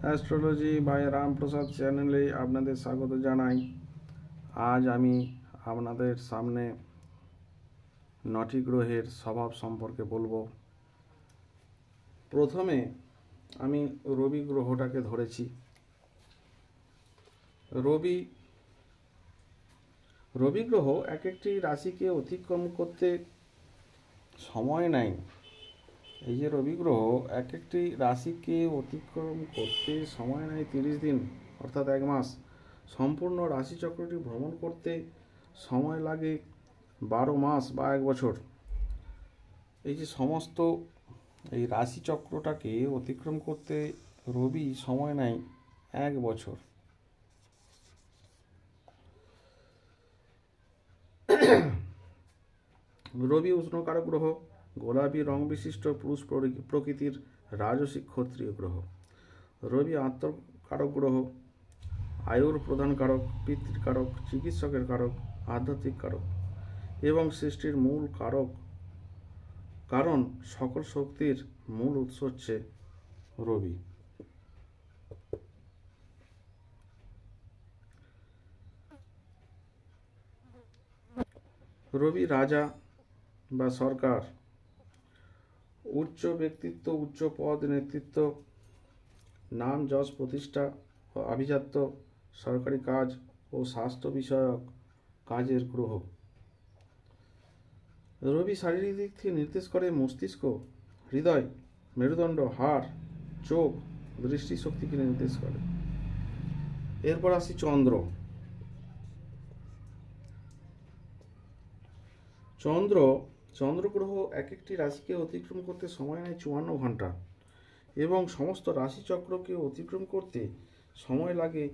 Astrology by Ramprasad চ্যানেলে আপনাদের স্বাগত জানাই। আজ আমি আপনাদের সামনে 9টি গ্রহের স্বভাব সম্পর্কে বলবো। প্রথমে আমি রবি গ্রহটাকে ধরেছি। রবি গ্রহ এক একটি রাশিকে অতিক্রম করতে সময় নেয়। এই যে রবি গ্রহ এক একটি রাশিকে অতিক্রম করতে সময় নেয় 30 দিন, অর্থাৎ 1 মাস। সম্পূর্ণ রাশিচক্রটি ভ্রমণ করতে সময় লাগে 12 মাস বা 1 বছর। এই যে সমস্ত এই রাশিচক্রটাকে অতিক্রম করতে রবি সময় নেয় 1 বছর। রবি উষ্ণকারক গ্রহ, গোলাপি রং বিশিষ্ট পুরুষ প্রকৃতির রাজসিক ক্ষত্রিয় গ্রহ। রবি আত্মকারক গ্রহ, আয়ুর প্রধান কারক, পিতৃ কারক, চিকিৎসকের কারক, আধ্যাত্মিক কারক এবং সৃষ্টির মূল কারক। কারণ সকল শক্তির মূল উৎস হচ্ছে রবি। রবি রাজা বা সরকার, উচ্চ ব্যক্তিত্ব, উচ্চ পদ, নেতৃত্ব, নাম যশ প্রতিষ্ঠা ও আভিজাত্য, সরকারি কাজ ও স্বাস্থ্য বিষয়ক কাজের গ্রহ। রবি শারীরিক দিক থেকে নির্দেশ করে মস্তিষ্ক, হৃদয়, মেরুদণ্ড, হাড়, চোখ, দৃষ্টিশক্তিকে নির্দেশ করে। এরপর আসি চন্দ্র। চন্দ্র গ্রহ এক একটি রাশিকে অতিক্রম করতে সময় নেয় 54 ঘন্টা এবং সমস্ত রাশিচক্রকে অতিক্রম করতে সময় লাগে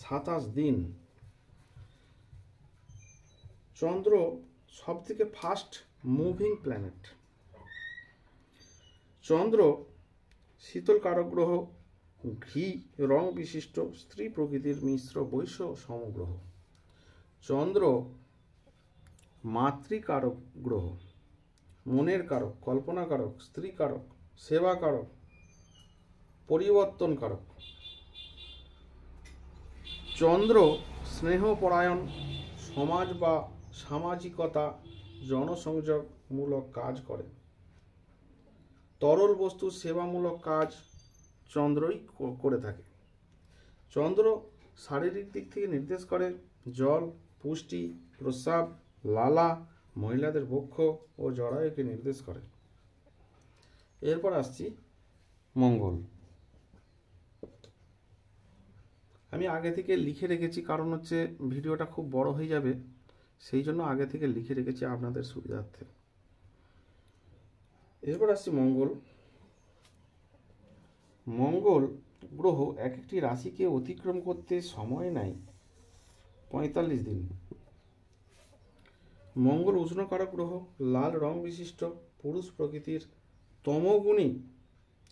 27 দিন। চন্দ্র সব থেকে ফাস্ট মুভিং প্ল্যানেট। চন্দ্র শীতল কারক গ্রহ, ঘি রং বিশিষ্ট স্ত্রী প্রকৃতির মিশ্র বৈশ্য সমগ্রহ। চন্দ্র মাতৃকারক গ্রহ, মনের কারক, কল্পনা কারক, স্ত্রী কারক, সেবা কারক, পরিবর্তন কারক। চন্দ্র স্নেহপরায়ণ, সমাজ বা সামাজিকতা, জনসংযোগমূলক কাজ করে। তরল বস্তু সেবামূলক কাজ চন্দ্রই করে থাকে। চন্দ্র শারীরিক দিক থেকে নির্দেশ করে জল, পুষ্টি, প্রস্রাব, লালা, মহিলাদের বক্ষ ও জরায়ুকে নির্দেশ করে। এরপর আসছি মঙ্গল। আমি আগে থেকে লিখে রেখেছি, কারণ হচ্ছে ভিডিওটা খুব বড় হয়ে যাবে, সেই জন্য আগে থেকে লিখে রেখেছি আপনাদের সুবিধার্থে। এরপর আসছি মঙ্গল। মঙ্গল গ্রহ এক একটি রাশিকে অতিক্রম করতে সময় নেয় 45 দিন। মঙ্গল উষ্ণকারক গ্রহ, লাল রং বিশিষ্ট পুরুষ প্রকৃতির তমগুণী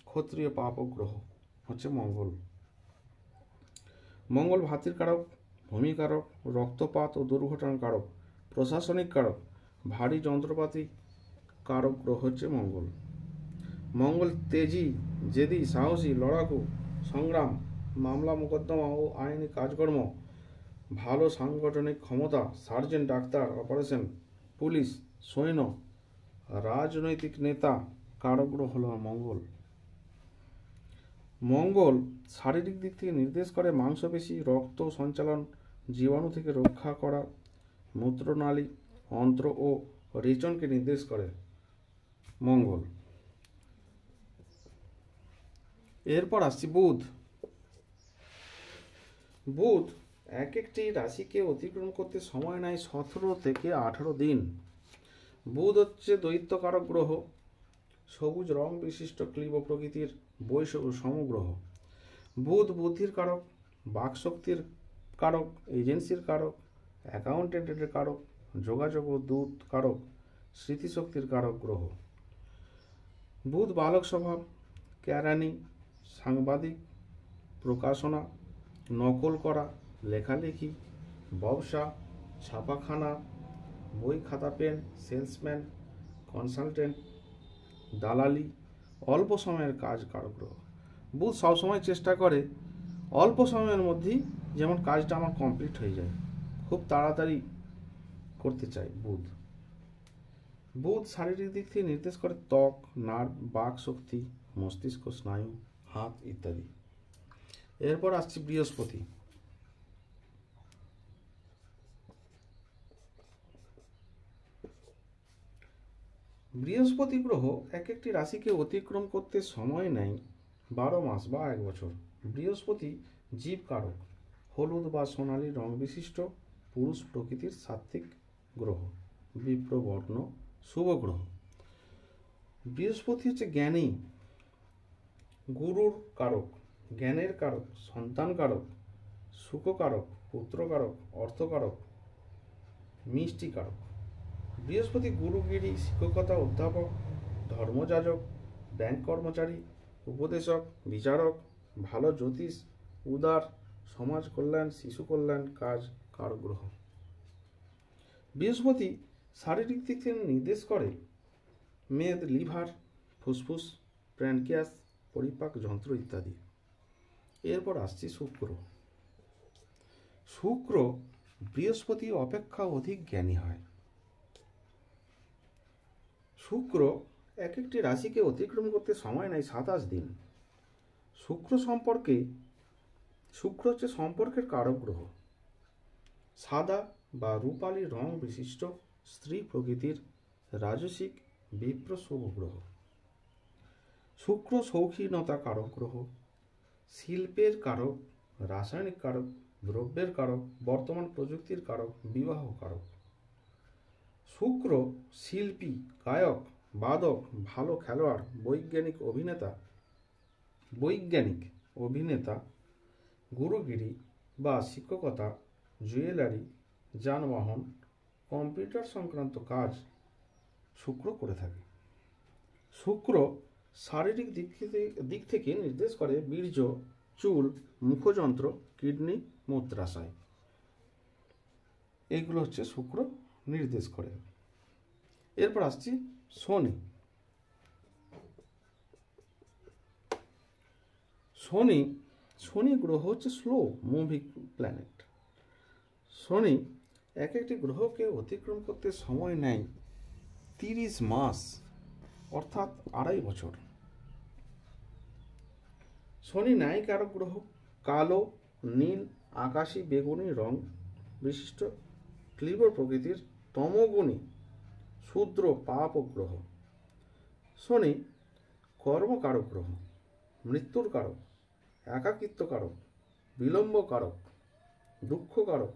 ক্ষত্রিয় পাপক গ্রহ হচ্ছে মঙ্গল। মঙ্গল ভাতৃ কারক, ভূমি কারক, রক্তপাত ও দুর্ঘটনা কারক, প্রশাসনিক কারক, ভারী যন্ত্রপাতি কারক গ্রহ হচ্ছে মঙ্গল। মঙ্গল তেজি, জেদি, সাহসী, লড়াকু, সংগ্রাম, মামলা মোকদ্দমা ও আইনি কাজকর্ম, ভালো সাংগঠনিক ক্ষমতা, সার্জেন্ট, ডাক্তার, অপারেশন, পুলিশ, সৈন্য, রাজনৈতিক নেতা কারক গ্রহ হল মঙ্গল। মঙ্গল শারীরিক দিক থেকে নির্দেশ করে মাংসপেশি, রক্ত সঞ্চালন, জীবাণু থেকে রক্ষা করা, মূত্রনালী, অন্ত্র ও রেচনকে নির্দেশ করে মঙ্গল। এরপর আসছি বুধ। বুধ এক একটি রাশিকে অতিক্রম করতে সময় নেয় 17 থেকে 18 দিন। বুধ হচ্ছে দৈত্যকারক গ্রহ, সবুজ রং বিশিষ্ট ক্লীব প্রকৃতির বৈশ্য সমগ্রহ। বুধ বুদ্ধির কারক, বাকশক্তির কারক, এজেন্সির কারক, অ্যাকাউন্টেন্টের কারক, যোগাযোগ ও দূত কারক, স্মৃতিশক্তির কারক গ্রহ। বুধ বালক স্বভাব, কেরানি, সাংবাদিক, প্রকাশনা, নকল করা, লেখালেখি, ব্যবসা, ছাপাখানা, বই খাতা পেন, সেলসম্যান, কনসালটেন্ট, দালালি, অল্প সময়ের কাজ কারক গ্রহ। বুধ সবসময় চেষ্টা করে অল্প সময়ের মধ্যেই যেমন কাজটা আমার কমপ্লিট হয়ে যায়, খুব তাড়াতাড়ি করতে চাই। বুধ বুধ শারীরিক দিক থেকে নির্দেশ করে ত্বক, নার্ভ, বাক শক্তি, মস্তিষ্ক, স্নায়ু, হাত ইত্যাদি। এরপর আসছি বৃহস্পতি। বৃহস্পতি গ্রহ এক একটি রাশিকে অতিক্রম করতে সময় নেয় 12 মাস বা 1 বছর। বৃহস্পতি জীব কারক, হলুদ বা সোনালী রং বিশিষ্ট পুরুষ প্রকৃতির সাত্ত্বিক গ্রহ, বিপ্রবর্ণ শুভ গ্রহ। বৃহস্পতি হচ্ছে জ্ঞানী, গুরুর কারক, জ্ঞানের কারক, সন্তান কারক, সুখ কারক, পুত্র কারক, অর্থ কারক, মিষ্টি কারক। বৃহস্পতি গুরুগিরি, শিক্ষকতা, অধ্যাপক, ধর্মযাজক, ব্যাংক কর্মচারী, উপদেশক, বিচারক, ভালো জ্যোতিষ, উদার, সমাজ কল্যাণ, শিশু কল্যাণ কাজ কারক গ্রহ। বৃহস্পতি শারীরিক দিক থেকে নির্দেশ করে মেদ, লিভার, ফুসফুস, প্যানক্রিয়াস, পরিপাক যন্ত্র ইত্যাদি। এরপর আসছি শুক্র। শুক্র বৃহস্পতি অপেক্ষা অধিক জ্ঞানী হয়। শুক্র এক একটি রাশিকে অতিক্রম করতে সময় নেয় 27 দিন। শুক্র হচ্ছে সম্পর্কের কারক গ্রহ। সাদা বা রূপালী রং বিশিষ্ট স্ত্রী প্রকৃতির রাজসিক বিপ্র শুভ গ্রহ। শুক্র শৌখিনতা কারক গ্রহ, শিল্পের কারক, রাসায়নিক কারক, দ্রব্যের কারক, বর্তমান প্রযুক্তির কারক, বিবাহ কারক। শুক্র শিল্পী, গায়ক, বাদক, ভালো খেলোয়াড়, বৈজ্ঞানিক অভিনেতা, গুরুগিরি বা শিক্ষকতা, জুয়েলারি, যানবাহন, কম্পিউটার সংক্রান্ত কাজ শুক্র করে থাকে। শুক্র শারীরিক দিক থেকে নির্দেশ করে বীর্য, চুল, মুখযন্ত্র, কিডনি, মূত্রাশয়। এইগুলো হচ্ছে শুক্র নির্দেশ করে। এরপর আসছি শনি। শনি গ্রহ হচ্ছে স্লো মুভিং প্ল্যানেট। শনি এক একটি গ্রহকে অতিক্রম করতে সময় নেয় 30 মাস অর্থাৎ 2.5 বছর। শনি ন্যায়কারক গ্রহ, কালো, নীল, আকাশী, বেগুনি রং বিশিষ্ট ক্লিবর প্রকৃতির তমোগুণী শূদ্র পাপ গ্রহ। শনি কর্মকারক গ্রহ, মৃত্যুর কারক, একাকিত্ব কারক, বিলম্ব কারক, দুঃখ কারক,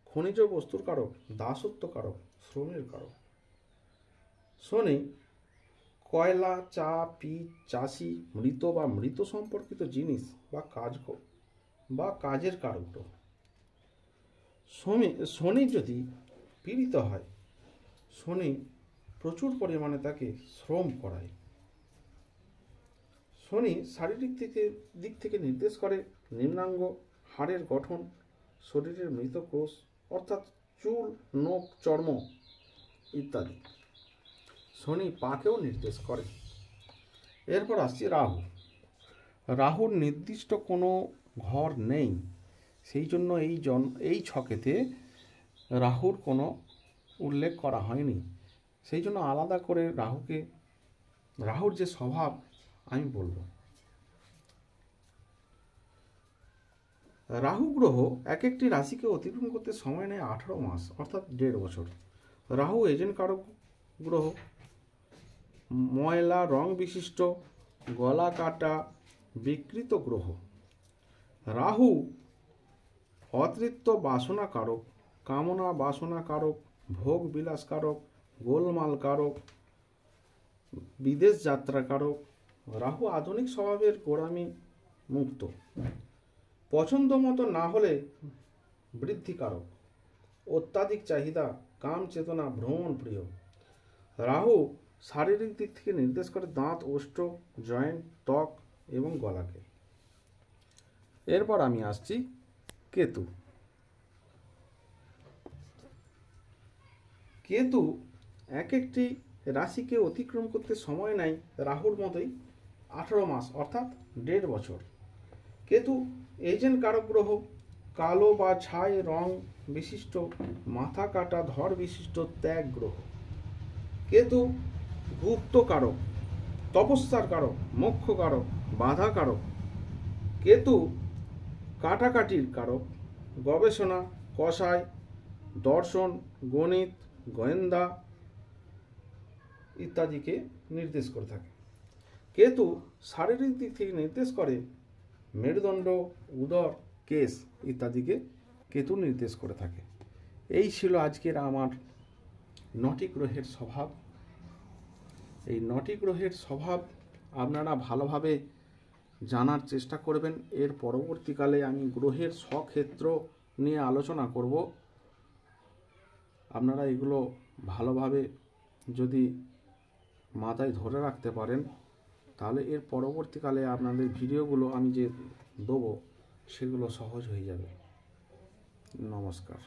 খনিজ বস্তুর কারক, দাসত্ব কারক, শ্রমের কারক। শনি কয়লা, চা, পিচ, চাষি, মৃত বা মৃত সম্পর্কিত জিনিস বা কাজের কারক গ্রহ। শনি যদি পীড়িত হয়, শনি প্রচুর পরিমাণে তাকে শ্রম করায়। শনি শারীরিক দিক থেকে নির্দেশ করে নিম্নাঙ্গ, হাড়ের গঠন, শরীরের মৃত কোষ অর্থাৎ চুল, নখ, চর্ম ইত্যাদি। শনি পাকেও নির্দেশ করে। এরপর আসছে রাহু। রাহুর নির্দিষ্ট কোনো ঘর নেই, সেই জন্য এই ছকেতে রাহুর কোনো উল্লেখ করা হয়নি। সেই জন্য আলাদা করে রাহুর যে স্বভাব আমি বলবো। রাহু গ্রহ এক একটি রাশিকে অতিক্রম করতে সময় নেয় 18 মাস অর্থাৎ 1.5 বছর। রাহু এজেন্ট কারক গ্রহ, ময়লা রং বিশিষ্ট, গলা কাটা, বিকৃত গ্রহ। রাহু অতৃপ্ত বাসনা কারক, কামনা বাসনা কারক, ভোগ বিলাস কারক, গোলমাল কারক, বিদেশ যাত্রা কারক। রাহু আধুনিক স্বভাবের গোড়ামি মুক্ত, পছন্দ মতো না হলে বৃদ্ধি কারক, অত্যাধিক চাহিদা, কাম চেতনা, ভ্রমণ প্রিয়। রাহু শারীরিক দিক থেকে নির্দেশ করে দাঁত, ওষ্ঠ, জয়েন্ট, ত্বক এবং গলাকে। এরপর আমি আসছি কেতু। কেতু এক একটি রাশিকে অতিক্রম করতে সময় নেয় রাহুর মতোই 18 মাস অর্থাৎ 1.5 বছর। কেতু এজেন্ট কারক গ্রহ, কালো বা ছাই রং বিশিষ্ট, মাথা কাটা ধর বিশিষ্ট ত্যাগ গ্রহ। কেতু গুপ্ত কারক, তপস্যার কারক, মোক্ষ কারক, বাধা কারক। কেতু কাটাকাটির কারক, গবেষণা, কষায়, দর্শন, গণিত, গোয়েন্দা ইত্যাদিকে নির্দেশ করে থাকে। কেতু শারীরিক দিক থেকে নির্দেশ করে মেরুদণ্ড, উদর, কেশ ইত্যাদিকে কেতু নির্দেশ করে থাকে। এই ছিল আজকের আমার 9টি গ্রহের স্বভাব। এই 9টি গ্রহের স্বভাব আপনারা ভালোভাবে জানার চেষ্টা করবেন। এর পরবর্তীকালে আমি গ্রহের স্বক্ষেত্র নিয়ে আলোচনা করব। আপনারা এগুলো ভালোভাবে যদি মাথায় ধরে রাখতে পারেন, তাহলে এর পরবর্তীকালে আপনাদের ভিডিওগুলো আমি যে দেবো সেগুলো সহজ হয়ে যাবে। নমস্কার।